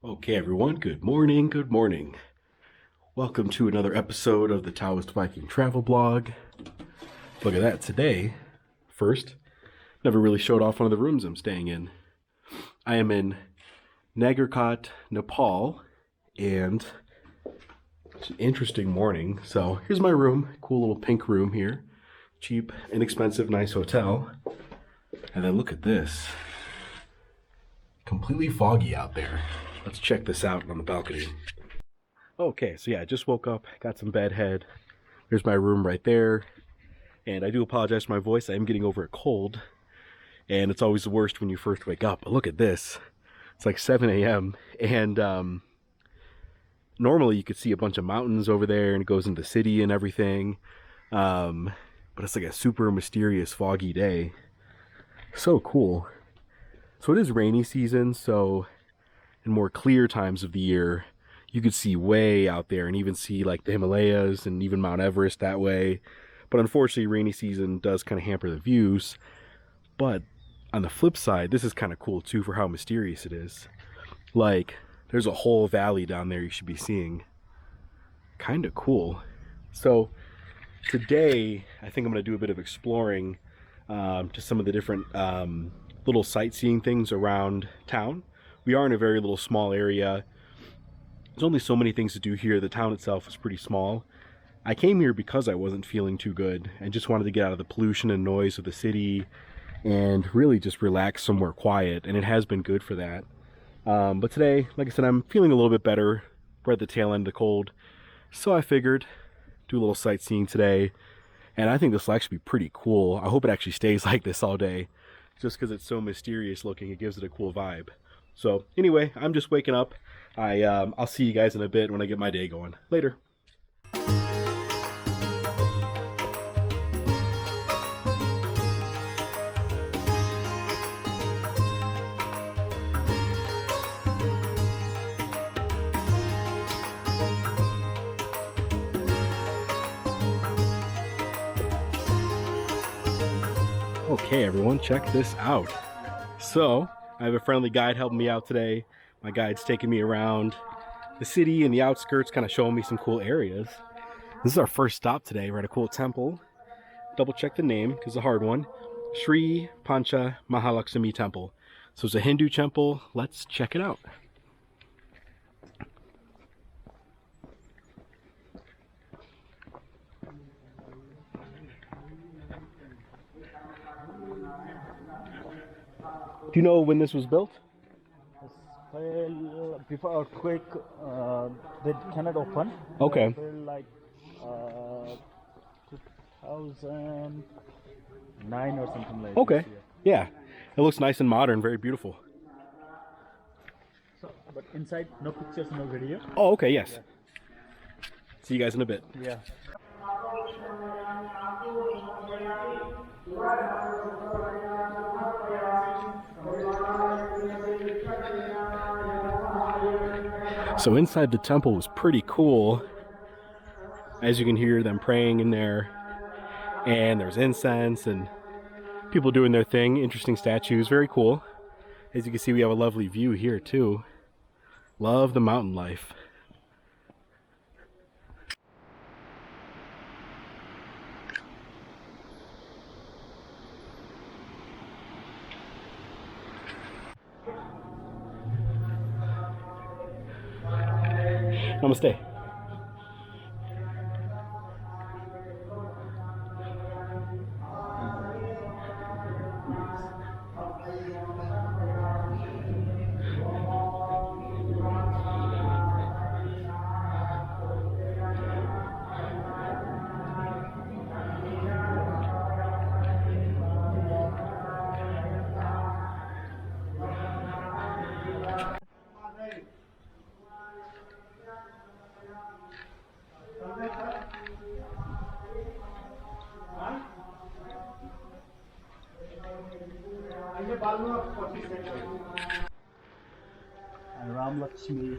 Okay, everyone, good morning, good morning. Welcome to another episode of the Taoist Viking Travel Blog. Look at that, today, first, never really showed off one of the rooms I'm staying in. I am in Nagarkot, Nepal, and it's an interesting morning. So here's my room, cool little pink room here. Cheap, inexpensive, nice hotel. And then look at this. Completely foggy out there. Let's check this out on the balcony. Okay, so yeah, I just woke up, got some bedhead. There's my room right there. And I do apologize for my voice. I am getting over a cold. And it's always the worst when you first wake up. But look at this. It's like 7 a.m. And normally you could see a bunch of mountains over there and it goes into the city and everything. But it's like a super mysterious, foggy day. So cool. So it is rainy season, so in more clear times of the year, you could see way out there and even see like the Himalayas and even Mount Everest that way. But unfortunately, rainy season does kind of hamper the views. But on the flip side, this is kind of cool too for how mysterious it is. Like, there's a whole valley down there you should be seeing. Kind of cool. So today, I think I'm going to do a bit of exploring to some of the different little sightseeing things around town. We are in a very little small area. There's only so many things to do here. The town itself is pretty small. I came here because I wasn't feeling too good and just wanted to get out of the pollution and noise of the city and really just relax somewhere quiet, and it has been good for that. But today, like I said, I'm feeling a little bit better. We're at the tail end of the cold, so I figured do a little sightseeing today, and I think this will actually be pretty cool. I hope it actually stays like this all day, just because it's so mysterious looking. It gives it a cool vibe. So anyway, I'm just waking up. I'll see you guys in a bit when I get my day going. Later. Okay, everyone, check this out. So I have a friendly guide helping me out today. My guide's taking me around the city and the outskirts, kind of showing me some cool areas. This is our first stop today. We're at a cool temple. Double check the name because it's a hard one. Sri Pancha Mahalakshmi Temple. So it's a Hindu temple. Let's check it out. Do you know when this was built? Well, before earthquake, they cannot open. Okay. Like 2009 or something like Okay. this. Yeah. It looks nice and modern, very beautiful. So, but inside, no pictures, no video. Oh, okay, yes. Yeah. See you guys in a bit. Yeah. So inside the temple was pretty cool. As you can hear them praying in there, and there's incense and people doing their thing. Interesting statues, very cool. As you can see, we have a lovely view here too. Love the mountain life. Namaste. And Ram Lakshmi.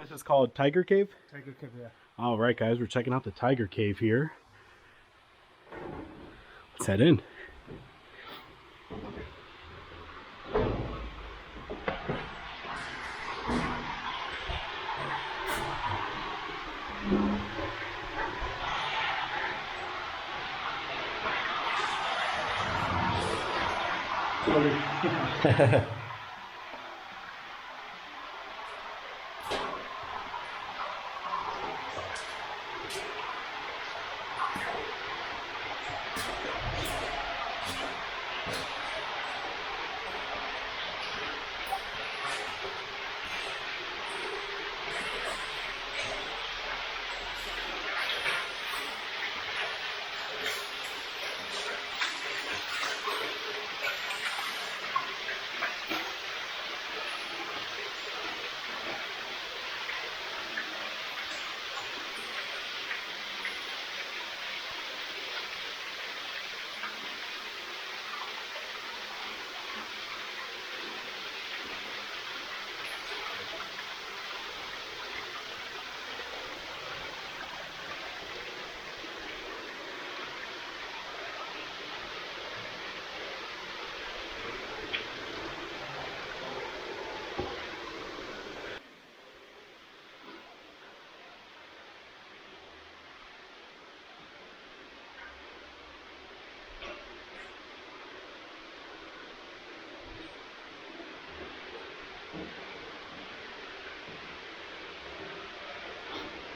This is called Tiger Cave? Tiger Cave, yeah. All right, guys, we're checking out the Tiger Cave here. head in.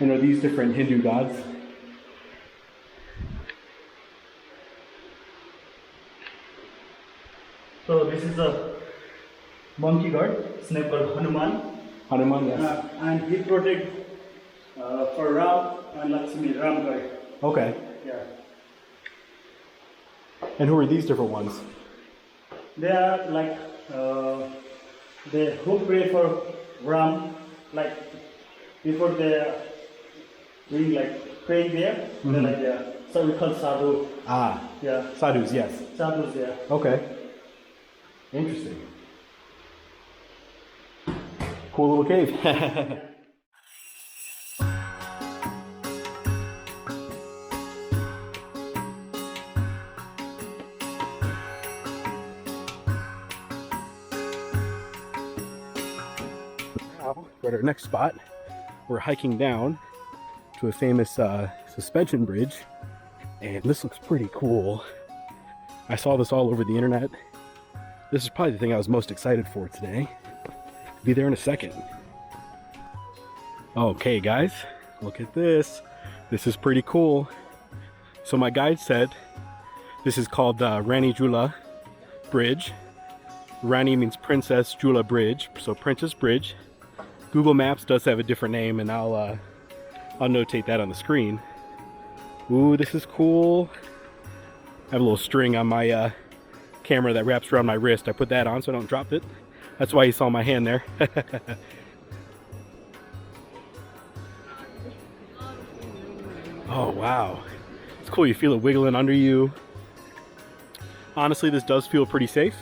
And are these different Hindu gods? So this is a monkey god. It's name called Hanuman. Hanuman, yes. And he protect for Ram and Lakshmi, Ram god. Okay. Yeah. And who are these different ones? They are like they who pray for Ram, like before they are doing like praying there. They're like so we call sadhu. Ah, Yeah. sadhus, yes. Sadhus, yeah. Okay. Interesting. Cool little cave. Now, we're at our next spot. We're hiking down to a famous suspension bridge, and this looks pretty cool. I saw this all over the internet. This is probably the thing I was most excited for today. Be there in a second. Okay guys, look at this. This is pretty cool. So my guide said this is called the Rani Jula Bridge. Rani means princess, Jula Bridge, so Princess Bridge. Google Maps does have a different name, and I'll notate that on the screen. Ooh, this is cool. I have a little string on my camera that wraps around my wrist. I put that on so I don't drop it. That's why you saw my hand there. Oh wow, it's cool. You feel it wiggling under you. Honestly, this does feel pretty safe.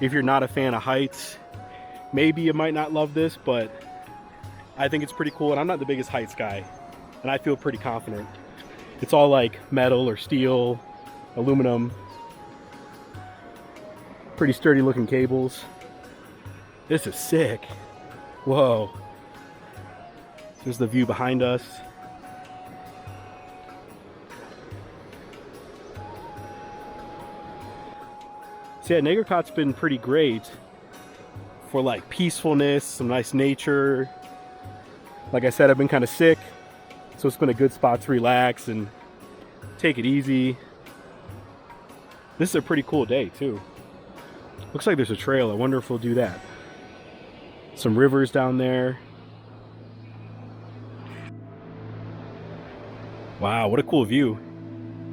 If you're not a fan of heights, maybe you might not love this, but I think it's pretty cool. And I'm not the biggest heights guy, and I feel pretty confident. It's all like metal or steel, aluminum, pretty sturdy looking cables. This is sick. Whoa. Here's the view behind us. So yeah, Nagarkot's been pretty great for like peacefulness, some nice nature. Like I said, I've been kind of sick, so it's been a good spot to relax and take it easy. This is a pretty cool day too. Looks like there's a trail. I wonder if we'll do that. Some rivers down there. Wow, what a cool view.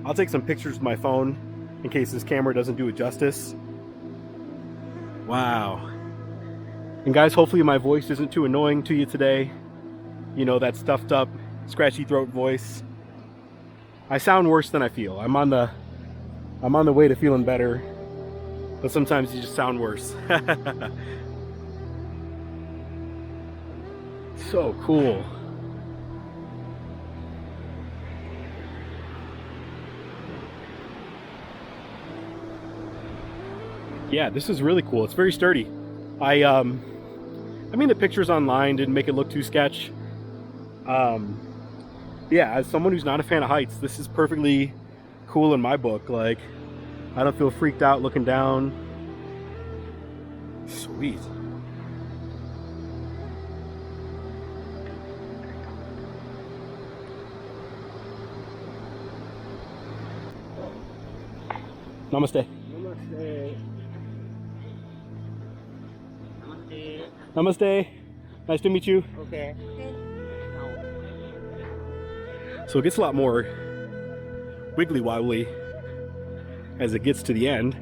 I'll take some pictures with my phone in case this camera doesn't do it justice. Wow. And guys, hopefully my voice isn't too annoying to you today. You know, that stuffed up, scratchy throat voice. I sound worse than I feel. I'm on the way to feeling better, but sometimes you just sound worse. So cool. Yeah, this is really cool. It's very sturdy. I mean, the pictures online didn't make it look too sketch. Yeah, as someone who's not a fan of heights, this is perfectly cool in my book. Like, I don't feel freaked out looking down. Sweet. Namaste. Namaste. Namaste. Nice to meet you. Okay. So it gets a lot more wiggly wobbly as it gets to the end.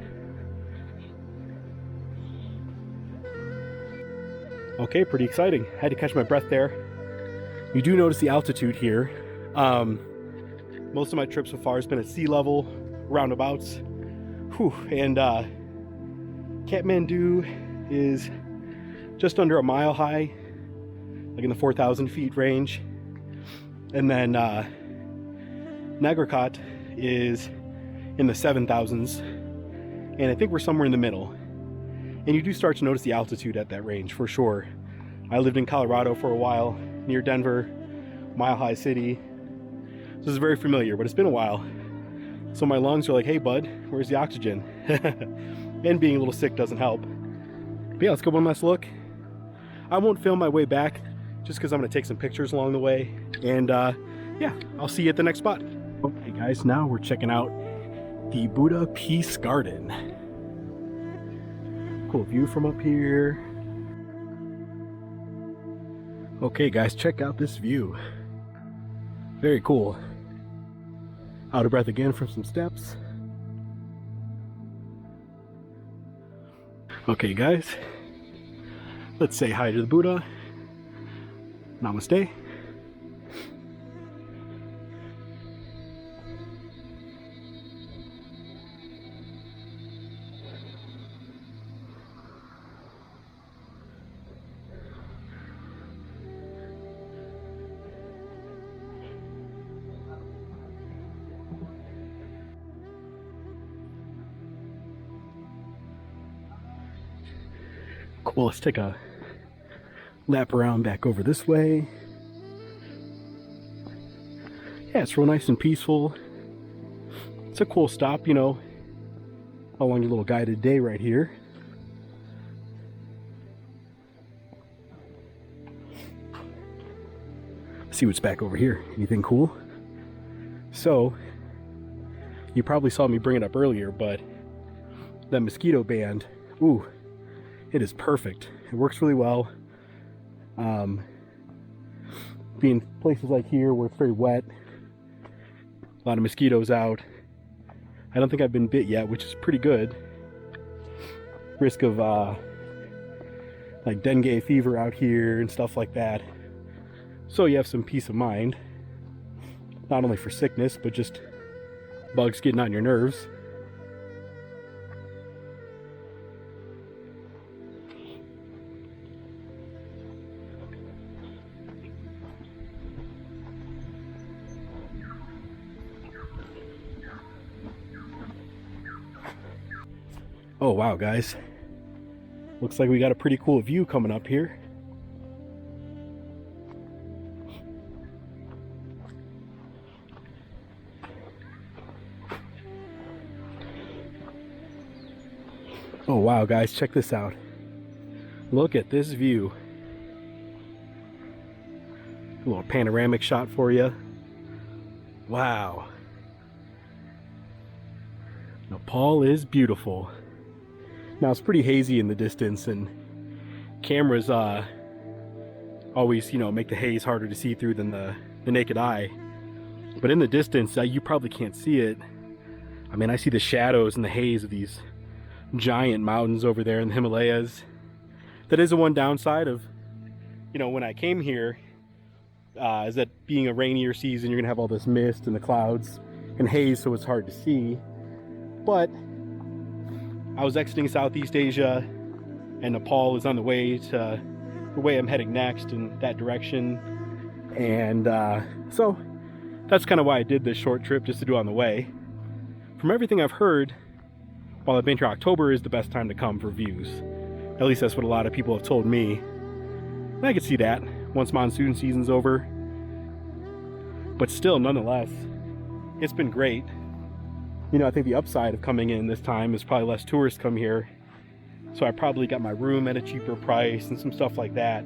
Okay, pretty exciting. Had to catch my breath there. You do notice the altitude here. Most of my trip so far has been at sea level, roundabouts. Whew. And Kathmandu is just under a mile high, like in the 4,000 feet range. And then Nagarkot is in the 7,000s. And I think we're somewhere in the middle. And you do start to notice the altitude at that range for sure. I lived in Colorado for a while, near Denver, Mile High City. This is very familiar, but it's been a while. So my lungs are like, hey bud, where's the oxygen? And being a little sick doesn't help. But yeah, let's go one last look. I won't film my way back just because I'm gonna take some pictures along the way. And yeah, I'll see you at the next spot. Okay guys, now we're checking out the Buddha Peace Garden. Cool view from up here. Okay guys, check out this view. Very cool. Out of breath again from some steps. Okay guys, let's say hi to the Buddha. Namaste. Cool, let's take a lap around back over this way. Yeah, it's real nice and peaceful. It's a cool stop, you know, along your little guided day right here. Let's see what's back over here. Anything cool? So, you probably saw me bring it up earlier, but that mosquito band, ooh, it is perfect. It works really well. Being places like here where it's very wet, a lot of mosquitoes out. I don't think I've been bit yet, which is pretty good. Risk of like dengue fever out here and stuff like that. So you have some peace of mind, not only for sickness, but just bugs getting on your nerves. Oh wow guys, looks like we got a pretty cool view coming up here. Oh wow guys, check this out. Look at this view. A little panoramic shot for you. Wow. Nepal is beautiful. Now it's pretty hazy in the distance, and cameras always, you know, make the haze harder to see through than the naked eye. But in the distance, you probably can't see it. I mean, I see the shadows and the haze of these giant mountains over there in the Himalayas. That is the one downside of, you know, when I came here, is that being a rainier season, you're gonna have all this mist and the clouds and haze, so it's hard to see. But I was exiting Southeast Asia, and Nepal is on the way to the way I'm heading next in that direction. And so that's kind of why I did this short trip, just to do on the way. From everything I've heard, while I've been here, October is the best time to come for views. At least that's what a lot of people have told me. And I can see that once monsoon season's over. But still, nonetheless, it's been great. You know, I think the upside of coming in this time is probably less tourists come here. So I probably got my room at a cheaper price and some stuff like that.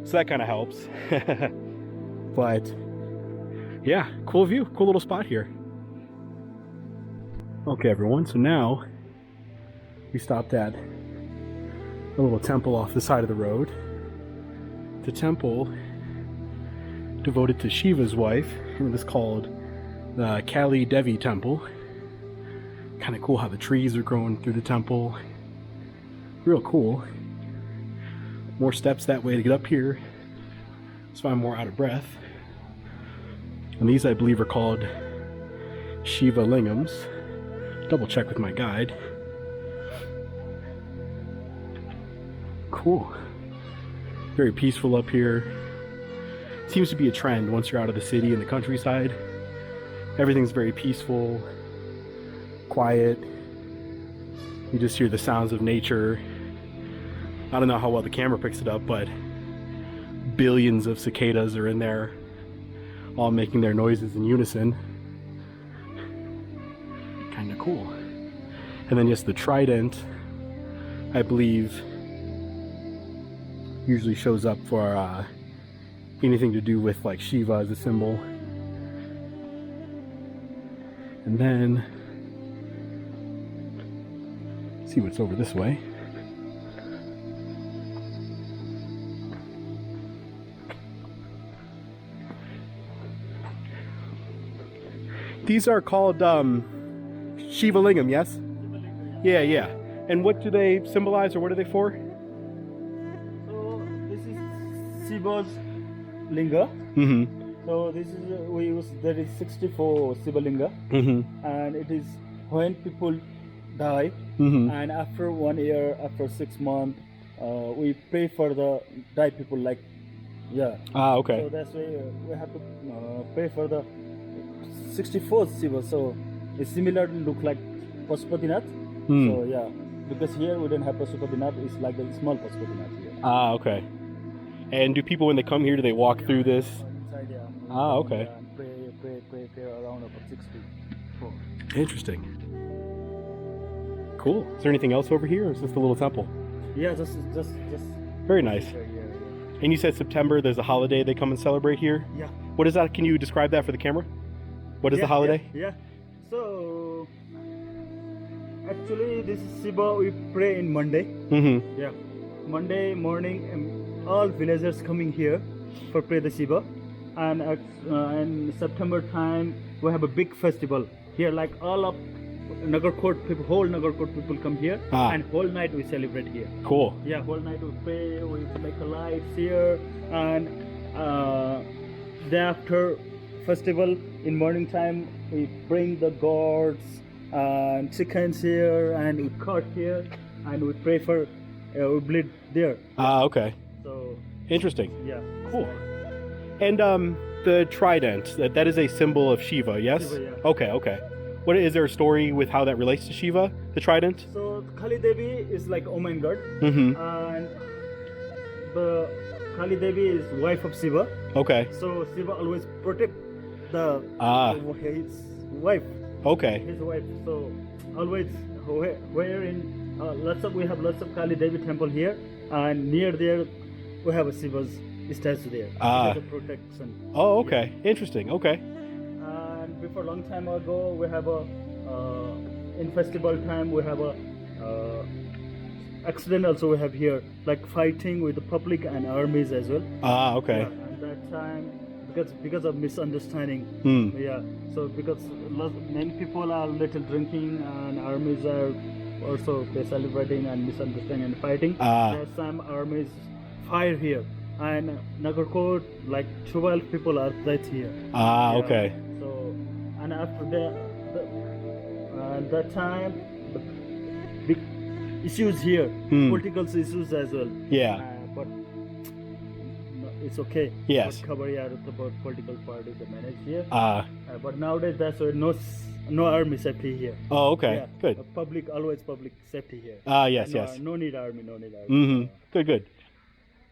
So that kind of helps. But yeah, cool view, cool little spot here. Okay, everyone, so now we stopped at a little temple off the side of the road. The temple devoted to Shiva's wife, and it is called the Devi temple. Kind of cool how the trees are growing through the temple. Real cool. More steps that way to get up here, so I'm more out of breath. And these, I believe, are called Shiva lingams. Double check with my guide. Cool. Very peaceful up here. Seems to be a trend once you're out of the city and the countryside. Everything's very peaceful, quiet. You just hear the sounds of nature. I don't know how well the camera picks it up, but billions of cicadas are in there, all making their noises in unison. Kind of cool. And then just the trident, I believe, usually shows up for anything to do with like Shiva as a symbol. And then see what's over this way. These are called Shiva lingam, yes? Yeah, yeah. And what do they symbolize, or what are they for? So this is Shiva's linga. Mm-hmm. So this is we use, there is 64 Shiva linga, Mm-hmm. and it is when people die, Mm-hmm. and after 1 year, after 6 months, we pray for the died people. Like, yeah. Ah, okay. So that's why we have to pray for the 64 Shiva. So it's similar to look like Pashupatinath. Hmm. So yeah, because here we don't have Pashupatinath. It's like a small Pashupatinath here. Ah, okay. And do people, when they come here, do they walk through this? Inside, yeah. Ah, okay. Yeah, and pray around about 6 feet. Cool. Interesting. Cool. Is there anything else over here, or is this the little temple? Yeah, just. Very nice. Yeah, yeah. And you said September, there's a holiday they come and celebrate here? Yeah. What is that? Can you describe that for the camera? What is the holiday? Yeah. So actually, this is Shiva. We pray in Monday. Mm-hmm. Yeah, Monday morning, all villagers coming here for pray the Shiva, and in September time we have a big festival here. Like all of Nagarkot people, whole Nagarkot people come here, and whole night we celebrate here. Cool. Yeah, whole night we pray. We make a lights here, and day after festival in morning time we bring the gods and chickens here, and we cut here, and we pray for we bleed there. Ah, okay. So Interesting. yeah, Cool. And the trident, that is a symbol of Shiva, yes? Shiva, yeah. Okay, okay. What is there a story with how that relates to Shiva, the trident? So Kali Devi is like Oman god, Mm-hmm. and the Kali Devi is wife of Shiva. Okay. So Shiva always protect the his wife. Okay. His wife. So always where in we have lots of Kali Devi temple here, and near there we have a Shiva's statue there. Because of protection. Oh, okay. Interesting. Okay. And before long time ago, we have a in festival time we have a accident also we have here, like fighting with the public and armies as well. Ah, okay. Yeah, and that time because of misunderstanding. Yeah. So because many people are little drinking and armies are also they celebrating and misunderstanding and fighting. There's some armies fire here, and Nagarkot like 12 people are dead here. Ah, Yeah. okay. So and after that time the big issues here, political issues as well. Yeah. But it's okay. Yes. But cover here about political parties they manage here. Ah. But nowadays that's why no no army safety here. Oh, okay. Yeah, Good. Public, always public safety here. Yes, no, yes. No need army, no need army. Mm-hmm. Good, good.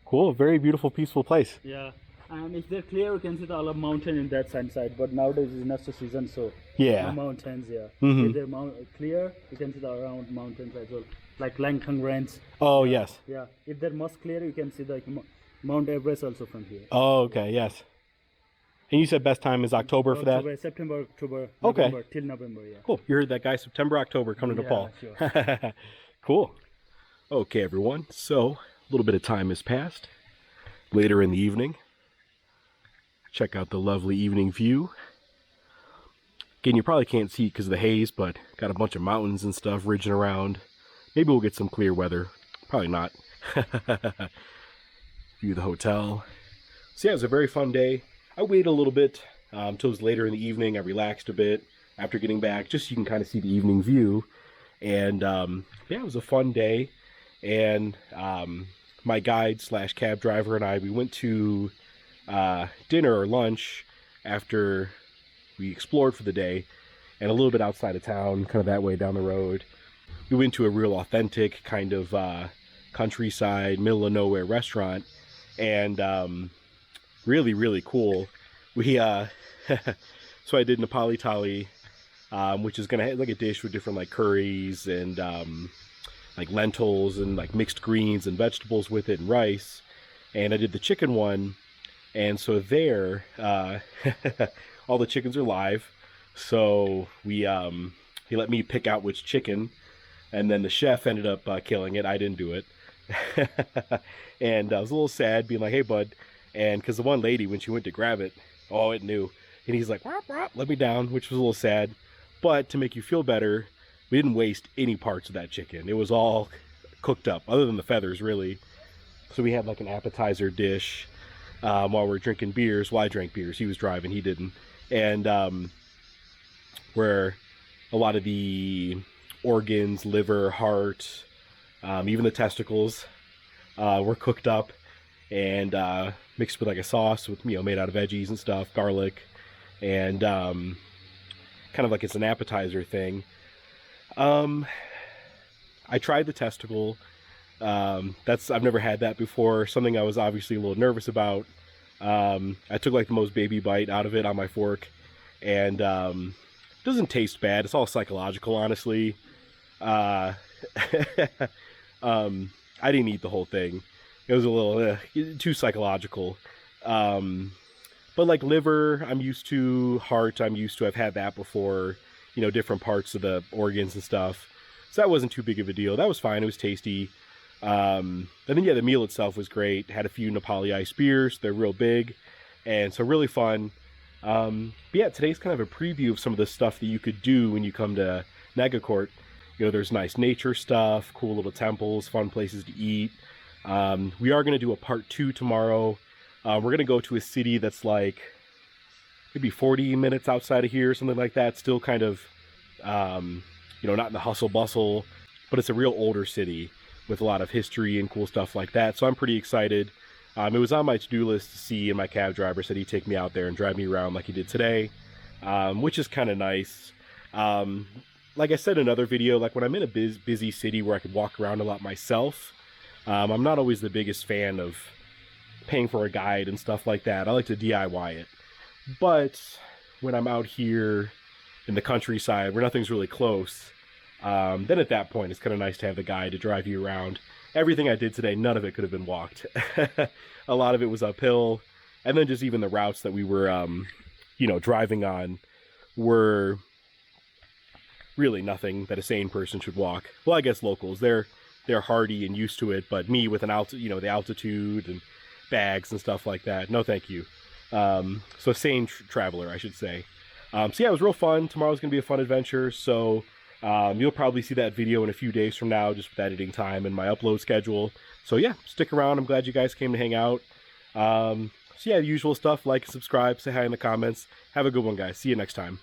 Cool. Very beautiful, peaceful place. Yeah, and if they're clear, you can see the all of mountain in that side. But nowadays is not the season, so Yeah. no mountains. Yeah. Mhm. If they're clear, you can see the around mountains as well, like Langkang Range. Oh, yes. Yeah. If they're most clear, you can see the Mount Everest also from here. Oh, okay. Yes. And you said best time is October for that? October, September, October, Okay. November, till November. Yeah. Cool. You heard that, guy. September, October, coming to Nepal. Sure. Cool. Okay, everyone. So, a little bit of time has passed. Later in the evening. Check out the lovely evening view. Again, you probably can't see it because of the haze, but got a bunch of mountains and stuff ridging around. Maybe we'll get some clear weather. Probably not. View the hotel. So yeah, it was a very fun day. I waited a little bit until it was later in the evening. I relaxed a bit after getting back, just so you can kind of see the evening view. And yeah, it was a fun day. And my guide / cab driver and I, we went to dinner or lunch after we explored for the day, and a little bit outside of town, kind of that way down the road. We went to a real authentic kind of countryside, middle of nowhere restaurant, and really, really cool. We so I did Nepali thali, which is gonna have like a dish with different like curries and like lentils and like mixed greens and vegetables with it and rice. And I did the chicken one, and so there all the chickens are live, so we he let me pick out which chicken, and then the chef ended up killing it. I didn't do it. And I was a little sad, being like, hey bud, and because the one lady, when she went to grab it, oh, it knew, and he's like, wop, wop, let me down, which was a little sad. But to make you feel better, we didn't waste any parts of that chicken. It was all cooked up, other than the feathers, really. So we had like an appetizer dish while we were drinking beers. Well, I drank beers. He was driving, he didn't. And where a lot of the organs, liver, heart, even the testicles were cooked up and mixed with like a sauce with, you know, made out of veggies and stuff, garlic, and kind of like it's an appetizer thing. I tried the testicle. I've never had that before. Something I was obviously a little nervous about. I took like the most baby bite out of it on my fork, and it doesn't taste bad. It's all psychological, honestly. I didn't eat the whole thing. It was a little too psychological. But like liver, I'm used to. Heart, I'm used to. I've had that before. You know, different parts of the organs and stuff. So that wasn't too big of a deal. That was fine. It was tasty. And then yeah, the meal itself was great. Had a few Nepali ice beers. They're real big, and so really fun. But yeah, today's kind of a preview of some of the stuff that you could do when you come to Nagarkot. You know, there's nice nature stuff, cool little temples, fun places to eat. We are going to do a part 2 tomorrow. We're going to go to a city that's like maybe 40 minutes outside of here, something like that. Still kind of, you know, not in the hustle bustle, but it's a real older city with a lot of history and cool stuff like that. So I'm pretty excited. It was on my to-do list to see, and my cab driver said he'd take me out there and drive me around like he did today, which is kind of nice. Like I said in another video, like when I'm in a busy city where I could walk around a lot myself, I'm not always the biggest fan of paying for a guide and stuff like that. I like to DIY it. But when I'm out here in the countryside where nothing's really close, then at that point it's kind of nice to have the guide to drive you around. Everything I did today, none of it could have been walked. A lot of it was uphill, and then just even the routes that we were you know, driving on were really nothing that a sane person should walk. Well, I guess locals, they're hardy and used to it, but me with the altitude and bags and stuff like that, no thank you. So sane traveler, I should say. So yeah, it was real fun. Tomorrow's gonna be a fun adventure, so you'll probably see that video in a few days from now, just with editing time and my upload schedule. So yeah, stick around. I'm glad you guys came to hang out. So yeah, the usual stuff, like and subscribe, say hi in the comments. Have a good one, guys. See you next time.